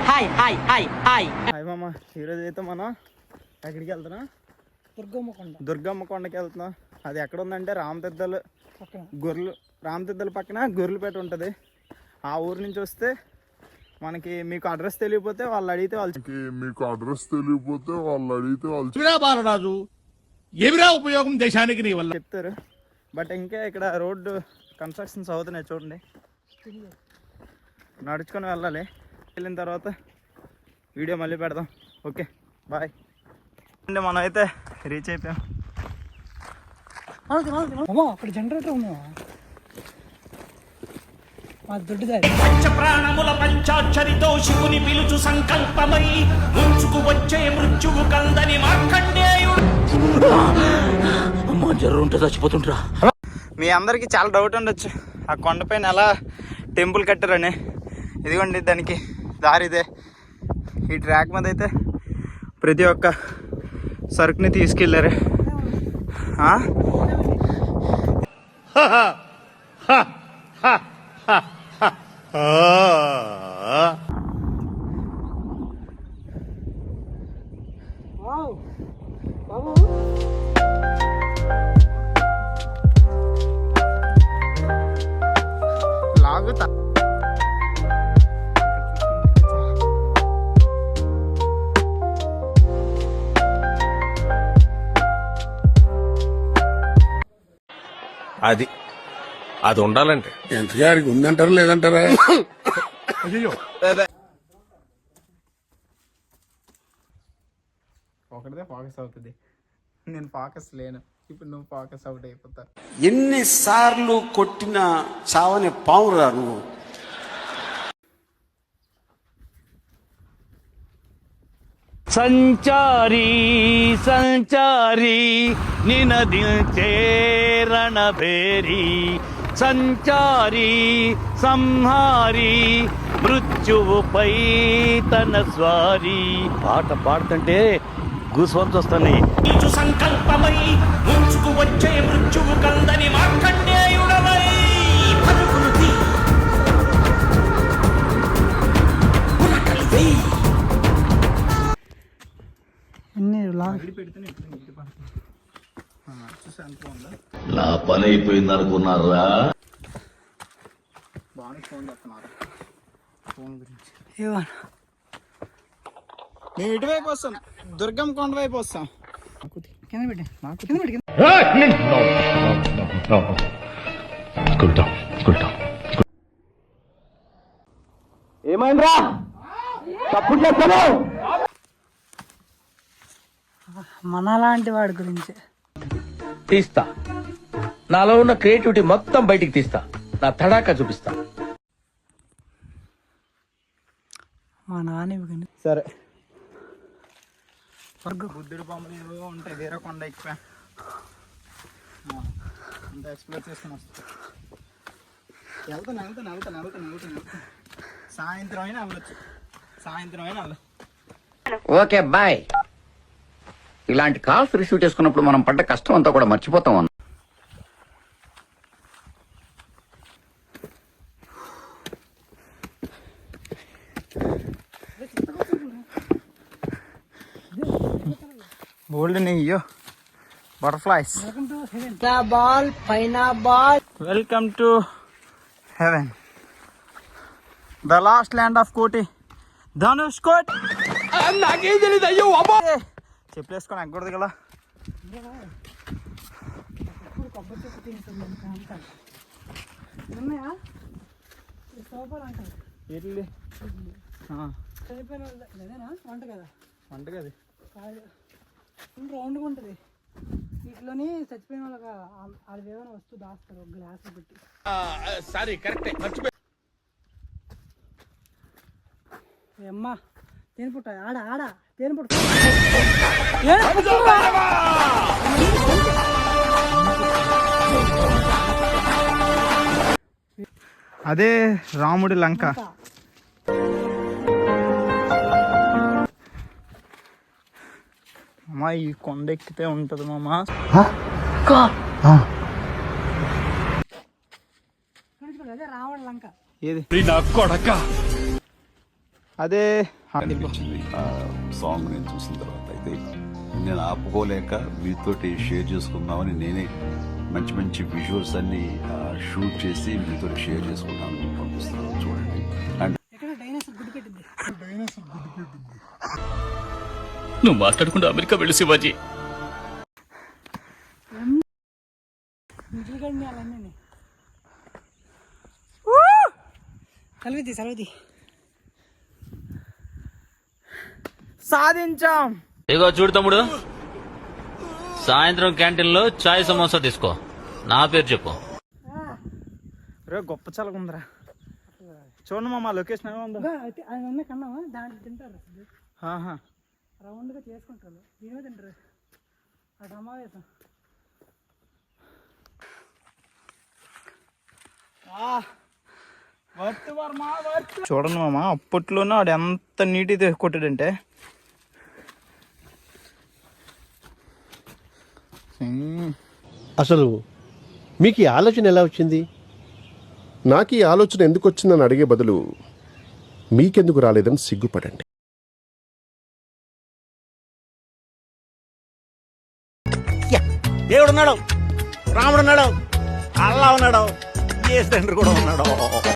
Hi hi hi hi hi మామ. ఈరోజు అయితే మనం ఎక్కడికి వెళ్తున్నా? దుర్గమ్మ కొండకి వెళ్తున్నాం. అది ఎక్కడ ఉందంటే రామతీర్థాలు రామతీర్థాల పక్కన గొర్రెలపేట ఉంటుంది. ఆ ఊరు నుంచి వస్తే మనకి మీకు అడ్రస్ తెలియకపోతే వాళ్ళు అడిగితే బాలరాజు ఏమిరా ఉపయోగం దేశానికి నీ వల్ల చెప్తారు. బట్ ఇంకా ఇక్కడ రోడ్డు కన్స్ట్రక్షన్స్ అవుతున్నాయి చూడండి. నడుచుకొని వెళ్ళాలి. వెళ్ళిన తర్వాత వీడియో మళ్ళీ పెడదాం. Okay bye. అంటే మనం అయితే రీచ్ అయిపోయాం. అక్కడ జనరేటర్ ఉందా? పంచప్రాణముల పంచాక్షరితో శివుని పిలుచు సంకల్పమై ముంచుకు వచ్చే మృత్యువు కందని మార్కండేయుడు. అమ్మా జర్రుంటే చచ్చిపోతుంటరా. మీ అందరికీ చాలా డౌట్ ఉండొచ్చు ఆ కొండపైన ఎలా టెంపుల్ కట్టారని. ఇదిగోండి దానికి దారి ఇదే. ఈ ట్రాక్ మీద అయితే ప్రతి ఒక్క సరుకుని తీసుకెళ్ళారు. లాగుతా అది ఉండాలంటే ఎంతగారికి ఉందంటారా లేదంటారా? అయ్యో ఒకటిదే ఫోకస్ అవుతుంది. నేను ఫోకస్ లేను. ఇప్పుడు నువ్వు ఫోకస్ అవుట్ అయిపోతా. ఎన్నిసార్లు కొట్టిన చావని పావురా నువ్వు. సంచారి సంచారి నినదిల్చే రణభేరి సంచారి సంహారి మృత్యువుపై తన స్వారీ. పాట పాడుతుంటే గూస్బంప్స్ వస్తున్నాయి. సంకల్పమై ముంచుకు వచ్చే మృత్యువు కందని మార్కండేయుడవై పరుగులు తీ నా పని అయిపోయింది అనుకున్నారా? బాగా ఫోన్ చేస్తున్నారు ఫోన్ గురించి. మేము ఇటువైపు వస్తాం. దుర్గం కొండ వైపు వస్తాం. ఏమైందిరా? తప్పు చేస్తాను. మనలాంటి వాడి గురించి తీస్తా. నాలో ఉన్న క్రియేటివిటీ మొత్తం బయటికి తీస్తా. నా తడాకా చూపిస్తా. మా నాన్న కానీ సరే. బుద్ధుడి బొమ్మలు ఏవో ఉంటాయి. వేరే కొండ ఎక్కిపోయా అంతా ఎక్స్ప్లోర్ చేసుకుని వస్తా. వెళ్తాను. సాయంత్రం అయినా వెళ్ళొచ్చు. Okay bye. ఇలాంటి కాల్స్ రిసీవ్ చేసుకున్నప్పుడు మనం పడ్డ కష్టం అంతా కూడా మర్చిపోతాం అన్న. గోల్డెన్ అయ్యో బటర్ఫ్లైస్. బాల్ పైన ball. Welcome to heaven, the last land of కోటి, ధనుష్ కోట్. నాకేం తెలియదు. అయ్యో అబ్బా. చెప్పలేసుకొని ఎక్కకూడదు కదా. వంట కదా రౌండ్గా ఉంటుంది. వీటిలోని చచ్చిపోయిన వాళ్ళకి అది ఏమైనా వస్తువు దాస్తారు ఒక గ్లాస్ పెట్టి. సారీ కరెక్టే మర్చిపోయి. అమ్మా తేనె పుట్ట ఆడ తేనె పుట్ట. అదే రాముడి లంక. అమ్మా ఈ కొండ ఎక్కితే ఉంటది మామా. అదే రావణ లంక. ఏది నా కొడక అదే అనిపించింది ఆ సాంగ్ నేను చూసిన తర్వాత. అయితే నేను ఆపుకోలేక మీతోటి షేర్ చేసుకుందామని నేనే మంచి మంచి విజువల్స్ అన్ని షూట్ చేసి మీతో షేర్ చేసుకుంటాను, పంపిస్తున్నాను చూడండి. అండ్ ఎక్కడ డైనోసార్ గుడి పెట్టింది. నువ్వు మాట్లాడకుండా అమెరికా వెళ్ళు శివాజీ. ఇంట్లో గడిని అలానే సెలవుది సాధించాం. ఇగో చూడు తమ్ముడు, సాయంత్రం క్యాంటీన్ లో చాయ్ సమోసా తీసుకో, నా పేరు చెప్పు. రే గొప్ప చల్లగుందిరా. చూడండి మా లొకేషన్ ఎలా ఉందో. అది ఉన్న కన్నావా దాంట్లో తింటారు. ఆహా, రౌండ్గా చేసుకుంటారు, దీని మీద తింటారు. ఆ సమావేశం చూడండి మామ, అప్పట్లోనే వాడు ఎంత నీట్గా కొట్టాడంటే. అసలు మీకు ఈ ఆలోచన ఎలా వచ్చింది? నాకు ఈ ఆలోచన ఎందుకు వచ్చిందని అడిగే బదులు మీకెందుకు రాలేదని సిగ్గుపడండి. దేవుడున్నాడు, రాముడున్నాడు, అల్లా ఉన్నాడు, ఏ తండ్రి కూడా ఉన్నాడు.